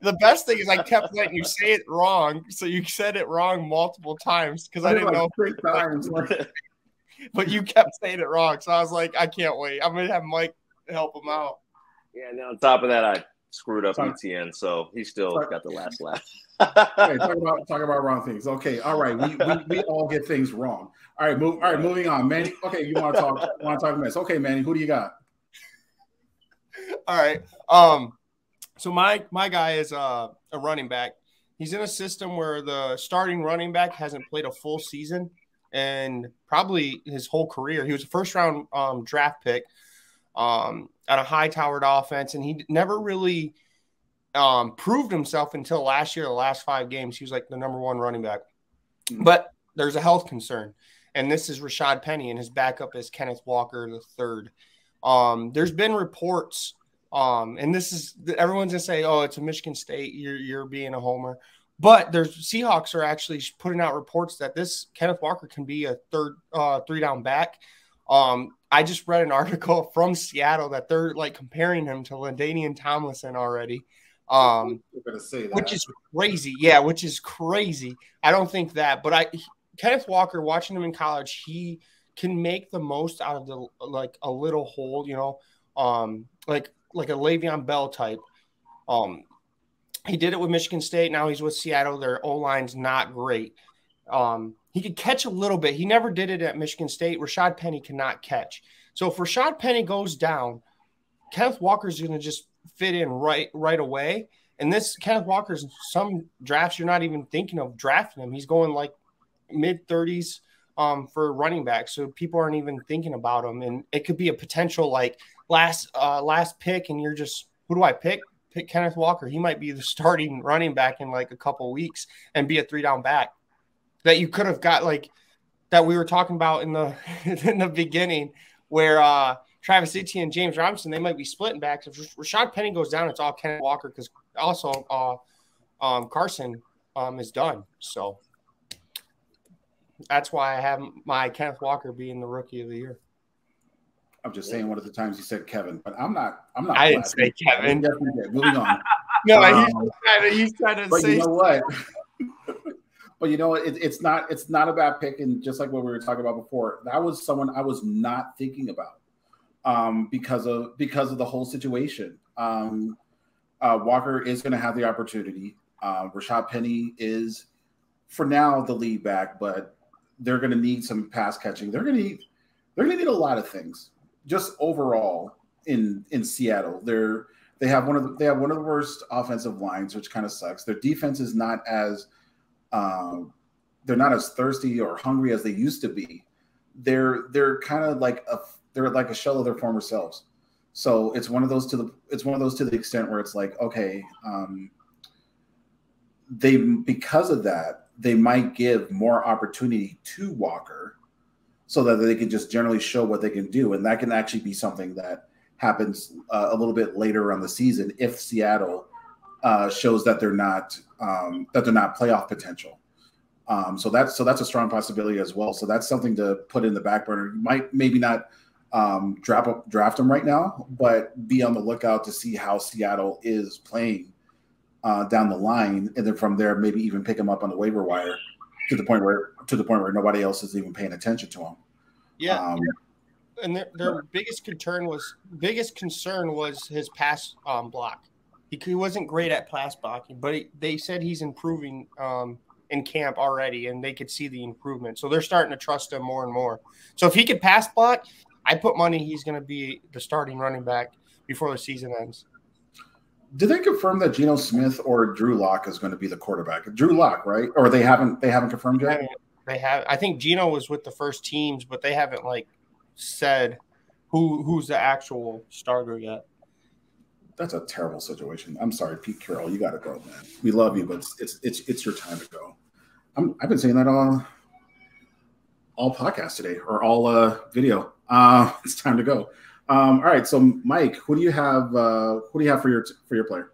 [SPEAKER 3] The best thing is I kept letting you say it wrong, so you said it wrong multiple times because I didn't know.
[SPEAKER 1] 3 times.
[SPEAKER 3] But you kept saying it wrong, so I was like, I can't wait. I'm gonna have Mike help him out.
[SPEAKER 2] Yeah, and then on top of that, I screwed up ETN, so he still got the last laugh.
[SPEAKER 1] Okay, talk about wrong things. Okay, all right. We all get things wrong. All right, moving on. Manny, okay, you want to talk mess. Okay, Manny, who do you got?
[SPEAKER 3] All right. So my guy is a running back. He's in a system where the starting running back hasn't played a full season and probably his whole career. He was a first-round draft pick at a high-towered offense, and he never really proved himself until last year. The last 5 games, he was like the number 1 running back. But there's a health concern, and this is Rashad Penny, and his backup is Kenneth Walker III. There's been reports. And this is everyone's gonna say, "Oh, it's a Michigan State. You're being a homer," but there's Seahawks are actually putting out reports that this Kenneth Walker can be a 3-down back. I just read an article from Seattle that they're like comparing him to LaDainian Tomlinson already, which is crazy. Yeah, which is crazy. I don't think that, but Kenneth Walker, watching him in college, he can make the most out of the like a little hole, like a Le'Veon Bell type. He did it with Michigan State. Now he's with Seattle. Their O-line's not great. He could catch a little bit. He never did it at Michigan State. Rashad Penny cannot catch. So if Rashad Penny goes down, Kenneth Walker's going to just fit in right away. And this Kenneth Walker's some drafts you're not even thinking of drafting him. He's going like mid-30s for running back. So people aren't even thinking about him. And it could be a potential like last pick, and you're just, who do I pick? Pick Kenneth Walker. He might be the starting running back in like a couple weeks and be a 3-down back that you could have got, like that we were talking about in the in the beginning, where Travis Etienne and James Robinson, they might be splitting backs. If Rashad Penny goes down, it's all Kenneth Walker, because also Carson is done. So that's why I have my Kenneth Walker being the rookie of the year.
[SPEAKER 1] I'm just saying one of the times you said Kevin, but I'm not.
[SPEAKER 3] I didn't say Kevin.
[SPEAKER 1] Moving on.
[SPEAKER 3] No, he's trying to
[SPEAKER 1] but
[SPEAKER 3] say.
[SPEAKER 1] You know what? But you know, it's not a bad pick, and just like what we were talking about before, that was someone I was not thinking about because of the whole situation. Walker is going to have the opportunity. Rashad Penny is, for now, the lead back, but they're going to need some pass catching. They're going to need a lot of things. Just overall in Seattle, they have one of the worst offensive lines, which kind of sucks. Their defense is not as they're not as thirsty or hungry as they used to be. They're kind of like a shell of their former selves. So it's one of those to the extent where it's like, okay, because of that, they might give more opportunity to Walker, so that they can just generally show what they can do. And that can actually be something that happens a little bit later on the season if Seattle shows that they're not playoff potential. So that's a strong possibility as well. So that's something to put in the back burner. You might maybe not draft them right now, but be on the lookout to see how Seattle is playing down the line, and then from there maybe even pick them up on the waiver wire to the point where nobody else is even paying attention to him.
[SPEAKER 3] Yeah. And their biggest concern was his pass block. He wasn't great at pass blocking, but they said he's improving in camp already, and they could see the improvement. So they're starting to trust him more and more. So if he could pass block, I put money he's going to be the starting running back before the season ends.
[SPEAKER 1] Did they confirm that Geno Smith or Drew Lock is going to be the quarterback? Drew Lock, right? Or they haven't confirmed yet?
[SPEAKER 3] They have. I think Geno was with the first teams, but they haven't like said who's the actual starter yet.
[SPEAKER 1] That's a terrible situation. I'm sorry, Pete Carroll, you got to go, man. We love you, but it's your time to go. I've been saying that all podcast today, or all video. It's time to go. All right, so Mike, who do you have for your player?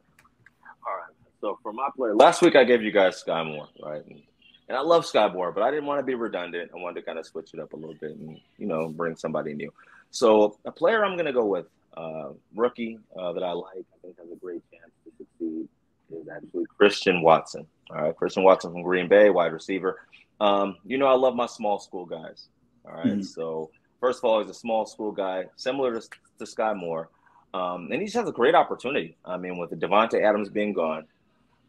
[SPEAKER 2] All right, so for my player, last week I gave you guys Sky Moore, right? And I love Sky Moore, but I didn't want to be redundant. I wanted to kind of switch it up a little bit and bring somebody new. So a player I'm going to go with, rookie that I like, I think has a great chance to succeed, is actually Christian Watson. All right, Christian Watson from Green Bay, wide receiver. I love my small school guys. All right, So first of all, he's a small school guy, similar to Sky Moore. And he just has a great opportunity. I mean, with the Devontae Adams being gone,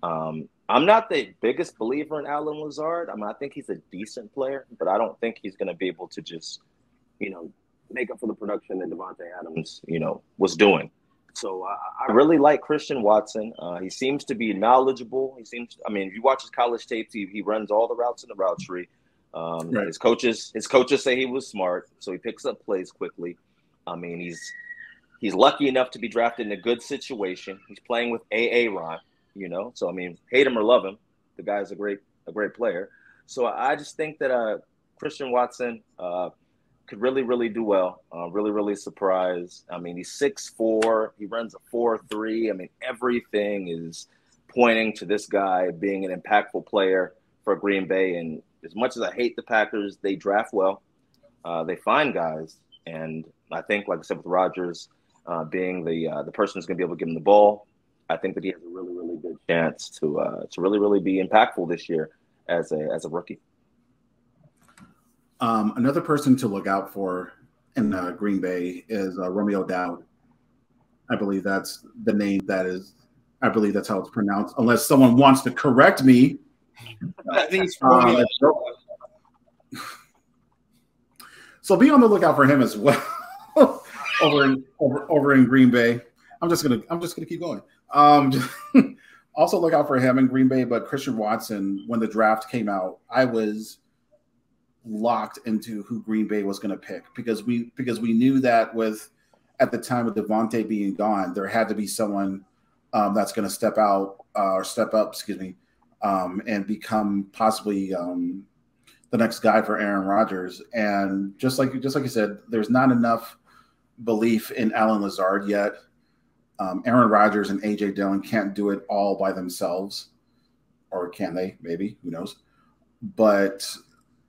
[SPEAKER 2] I'm not the biggest believer in Allen Lazard. I mean, I think he's a decent player, but I don't think he's going to be able to just, make up for the production that Devontae Adams, was doing. So I really like Christian Watson. He seems to be knowledgeable. If you watch his college tapes, he runs all the routes in the route tree.
[SPEAKER 1] Right.
[SPEAKER 2] His coaches say he was smart, so he picks up plays quickly. I mean, he's lucky enough to be drafted in a good situation. He's playing with Ron, So I mean, hate him or love him, the guy's a great player. So I just think that Christian Watson could really, really do well. Really, really surprise. I mean, he's 6'4". He runs a 4.3. I mean, everything is pointing to this guy being an impactful player for Green Bay. And as much as I hate the Packers, they draft well. They find guys. And I think, like I said, with Rodgers being the person who's going to be able to give him the ball, I think that he has a really, really good chance to really, really be impactful this year as a rookie.
[SPEAKER 1] Another person to look out for in Green Bay is Romeo Dowd. I believe that's the name I believe that's how it's pronounced, unless someone wants to correct me.
[SPEAKER 3] I think it's
[SPEAKER 1] so be on the lookout for him as well over in Green Bay. I'm just gonna keep going. Also look out for him in Green Bay, but Christian Watson, when the draft came out, I was locked into who Green Bay was going to pick because we knew that at the time of Devontae being gone, there had to be someone that's going to step up, and become possibly the next guy for Aaron Rodgers. And just like you said, there's not enough belief in Allen Lazard yet. Aaron Rodgers and AJ Dillon can't do it all by themselves, or can they? Maybe, who knows? But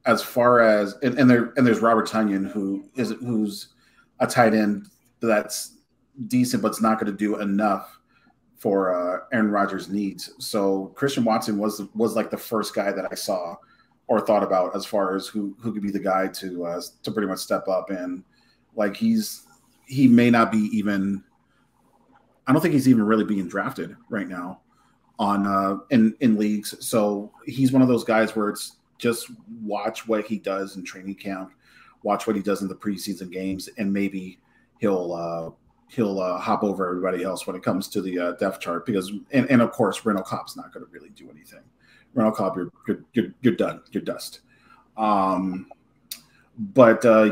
[SPEAKER 1] as far as and there's Robert Tonyan who's a tight end that's decent, but it's not going to do enough for Aaron Rodgers' needs. So Christian Watson was like the first guy that I saw or thought about as far as who could be the guy to pretty much step up, and like he may not be even. I don't think he's even really being drafted right now on in leagues. So he's one of those guys where it's just watch what he does in training camp, watch what he does in the preseason games, and maybe he'll hop over everybody else when it comes to the depth chart. Because and of course, Randall Cobb's not going to really do anything. Randall Cobb, you're done, you're dust.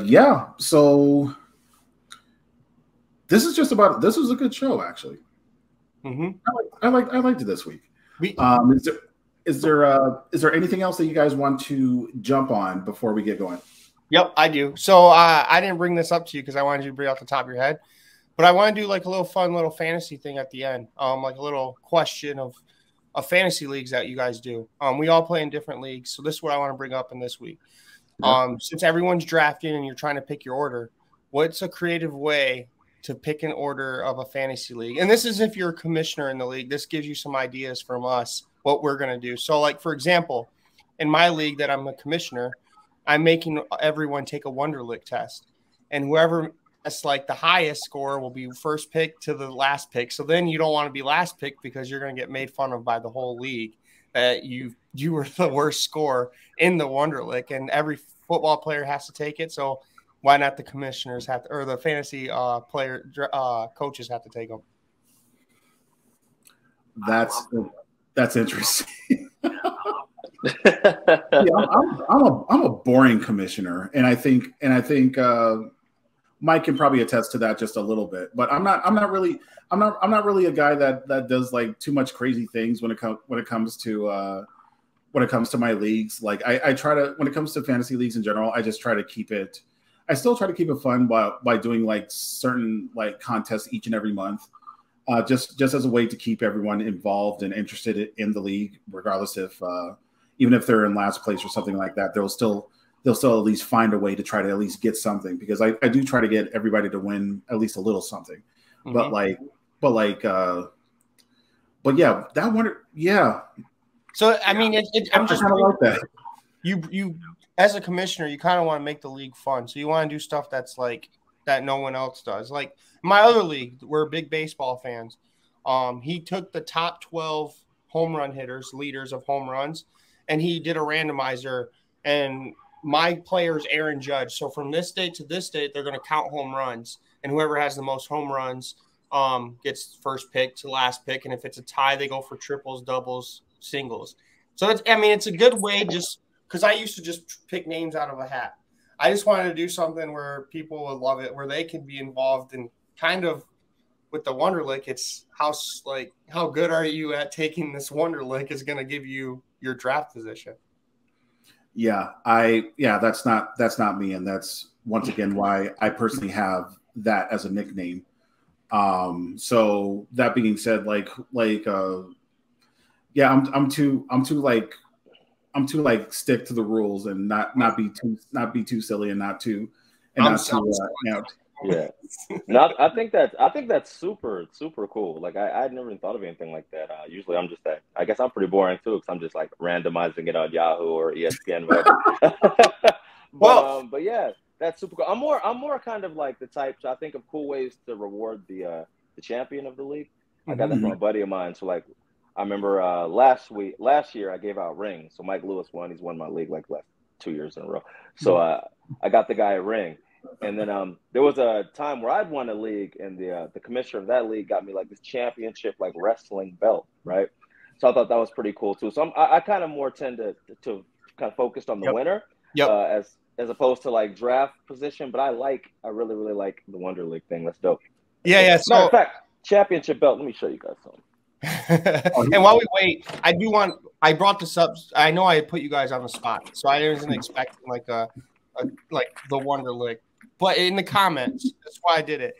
[SPEAKER 1] Yeah, so. This was a good show, actually.
[SPEAKER 3] Mm-hmm.
[SPEAKER 1] I liked it this week. Is there anything else that you guys want to jump on before we get going?
[SPEAKER 3] Yep, I do. So I didn't bring this up to you because I wanted you to bring it off the top of your head, but I want to do like a little fun little fantasy thing at the end, like a little question of fantasy leagues that you guys do. We all play in different leagues, so this is what I want to bring up in this week. Since everyone's drafting and you're trying to pick your order, what's a creative way to pick an order of a fantasy league? And this is if you're a commissioner in the league. This gives you some ideas from us what we're going to do. So like, for example, in my league that I'm a commissioner, I'm making everyone take a Wonderlic test, and whoever that's like the highest score will be first pick to the last pick. So then you don't want to be last pick because you're going to get made fun of by the whole league that you were the worst score in the Wonderlic, and every football player has to take it. So why not the commissioners have to, or the fantasy coaches have to take them?
[SPEAKER 1] That's interesting. I'm a boring commissioner, and I think Mike can probably attest to that just a little bit. But I'm not really a guy that does like too much crazy things when it comes to my leagues. Like I try to, when it comes to fantasy leagues in general, I just try to keep it. I still try to keep it fun by doing like certain like contests each and every month, just as a way to keep everyone involved and interested in the league, regardless if even if they're in last place or something like that, they'll still at least find a way to try to at least get something, because I do try to get everybody to win at least a little something. Mm-hmm. But yeah, that one, yeah.
[SPEAKER 3] So I mean, I'm just
[SPEAKER 1] kind of like that.
[SPEAKER 3] You as a commissioner, you kind of want to make the league fun. So you want to do stuff that's like that no one else does. Like my other league, we're big baseball fans. He took the top 12 home run hitters, leaders of home runs, and he did a randomizer. And my player is Aaron Judge. So from this date to this date, they're going to count home runs, and whoever has the most home runs gets first pick to last pick. And if it's a tie, they go for triples, doubles, singles. So it's a good way, just because I used to just pick names out of a hat. I just wanted to do something where people would love it, where they can be involved in kind of with the Wonderlic. It's how good are you at taking this Wonderlic is going to give you your draft position.
[SPEAKER 1] Yeah, that's not me, and that's once again why I personally have that as a nickname. So that being said, I'm too stick to the rules and not be too silly and not too
[SPEAKER 2] yeah. No, I think that's super, super cool. Like I'd never even thought of anything like that. Usually I'm just I guess I'm pretty boring too, because I'm just like randomizing it on Yahoo or ESPN, whatever. But yeah, that's super cool. I'm more kind of like the type. I think of cool ways to reward the champion of the league. I got that from a buddy of mine. So like, I remember last year I gave out rings. So Mike Lewis won. He's won my league like 2 years in a row. So I got the guy a ring. And then there was a time where I'd won a league, and the commissioner of that league got me like this championship like wrestling belt, right? So I thought that was pretty cool too. So I kind of more tend to kind of focused on the winner, as opposed to like draft position. But I really really like the Wonderlic thing. That's dope.
[SPEAKER 3] Yeah. So
[SPEAKER 2] matter of fact, championship belt. Let me show you guys something.
[SPEAKER 3] And while we wait, I brought this up. I know I put you guys on the spot, so I wasn't expecting like the Wonderlic. But in the comments, that's why I did it.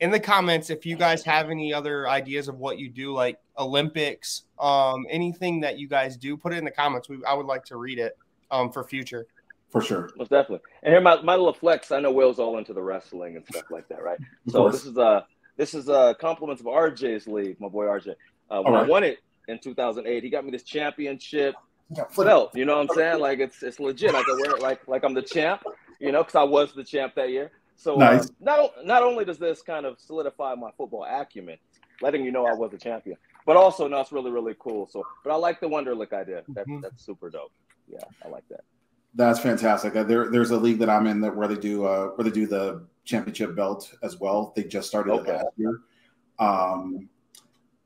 [SPEAKER 3] In the comments, if you guys have any other ideas of what you do, like Olympics, anything that you guys do, put it in the comments. I would like to read it for future.
[SPEAKER 1] For sure.
[SPEAKER 2] Most definitely. And here, my little flex. I know Will's all into the wrestling and stuff like that, right? So this is compliments of RJ's league, my boy RJ. When I won it in 2008, he got me this championship belt. You know what I'm saying? Like it's legit. I can wear it like I'm the champ. Because I was the champ that year. So
[SPEAKER 1] nice.
[SPEAKER 2] Not only does this kind of solidify my football acumen, letting you know I was a champion, but also no, it's really really cool. So, but I like the Wonderlic idea. That's super dope. Yeah, I like that.
[SPEAKER 1] That's fantastic. There's a league that I'm in where they do the championship belt as well. They just started it last year.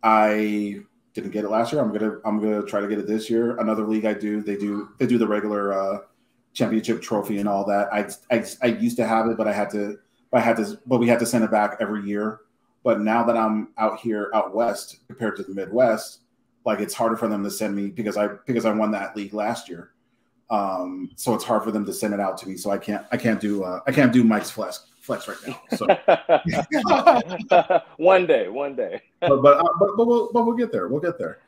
[SPEAKER 1] I didn't get it last year. I'm gonna try to get it this year. Another league I do, they do the regular championship trophy and all that. I used to have it, but we had to send it back every year. But now that I'm out west compared to the Midwest, like it's harder for them to send me because I won that league last year. So it's hard for them to send it out to me. So I can't do Mike's flex right now. So
[SPEAKER 2] one day.
[SPEAKER 1] but we'll get there. We'll get there.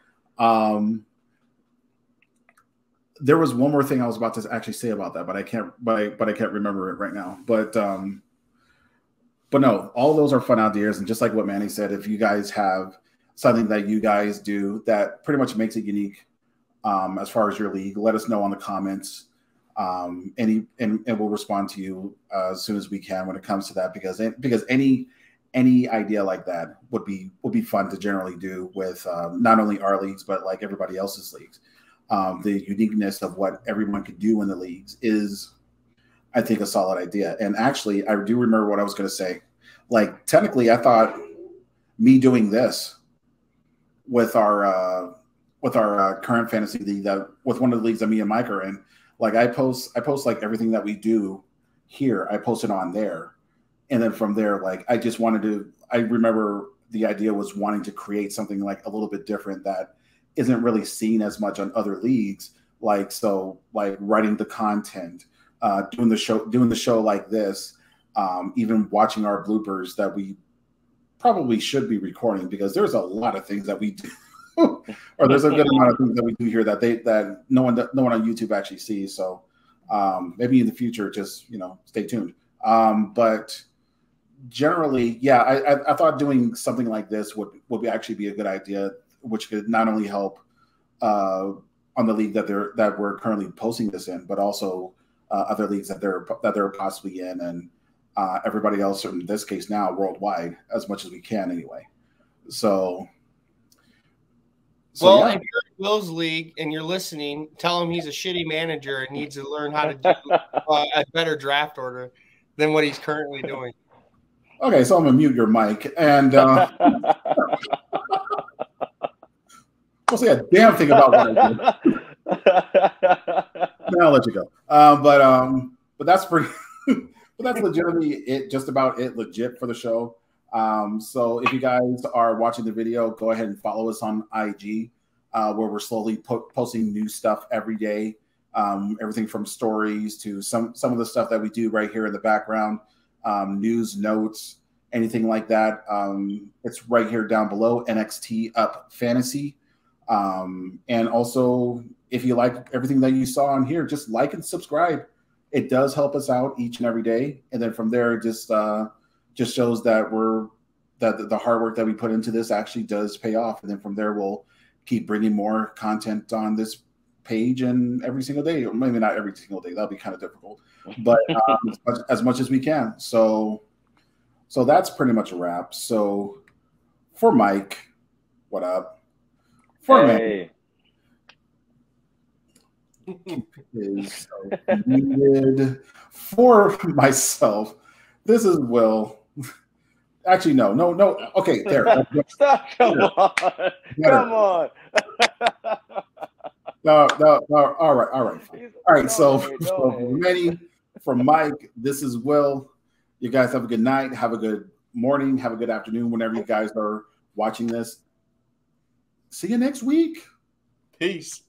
[SPEAKER 1] There was one more thing I was about to actually say about that, but I can't remember it right now. But no, all those are fun ideas. And just like what Manny said, if you guys have something that you guys do that pretty much makes it unique, as far as your league, let us know in the comments. And we'll respond to you as soon as we can when it comes to that, because any idea like that would be fun to generally do with not only our leagues, but like everybody else's leagues. The uniqueness of what everyone could do in the leagues is, I think, a solid idea. And actually, I do remember what I was going to say. Like, technically, I thought me doing this with our current fantasy league, with one of the leagues that me and Mike are in, like I post like everything that we do here. I post it on there, and then from there, like I remember the idea was wanting to create something like a little bit different that isn't really seen as much on other leagues. Like writing the content, doing the show like this, even watching our bloopers that we probably should be recording, because there's a lot of things that we do, or there's a good amount of things that we do here that no one on YouTube actually sees. So maybe in the future, just stay tuned. But generally, yeah, I thought doing something like this would actually be a good idea, which could not only help on the league that we're currently posting this in, but also other leagues that they're possibly in, and everybody else, or in this case now worldwide, as much as we can anyway. So
[SPEAKER 3] well,
[SPEAKER 1] yeah.
[SPEAKER 3] if you're in Will's league and you're listening, tell him he's a shitty manager and needs to learn how to do a better draft order than what he's currently doing.
[SPEAKER 1] Okay, so I'm gonna mute your mic, and we'll say a damn thing about what I did. Then I'll let you go. But that's pretty. But that's legitimately it. Just about it. Legit for the show. So if you guys are watching the video, go ahead and follow us on IG, where we're slowly posting new stuff every day. Everything from stories to some of the stuff that we do right here in the background, news, notes, anything like that. It's right here down below, NXT Up Fantasy. And also, if you like everything that you saw on here, just like and subscribe. It does help us out each and every day. And then from there, it just shows that the hard work that we put into this actually does pay off. And then from there, we'll keep bringing more content on this page and every single day, or maybe not every single day. That'll be kind of difficult, but as much as we can. So that's pretty much a wrap. So for Mike, what up? For
[SPEAKER 2] hey.
[SPEAKER 1] Is muted. For myself, this is Will. Actually, no. Okay, there.
[SPEAKER 2] Stop! Come on! Come on!
[SPEAKER 1] No. All right. So for many, for Mike, this is Will. You guys have a good night. Have a good morning. Have a good afternoon. Whenever you guys are watching this. See you next week.
[SPEAKER 3] Peace.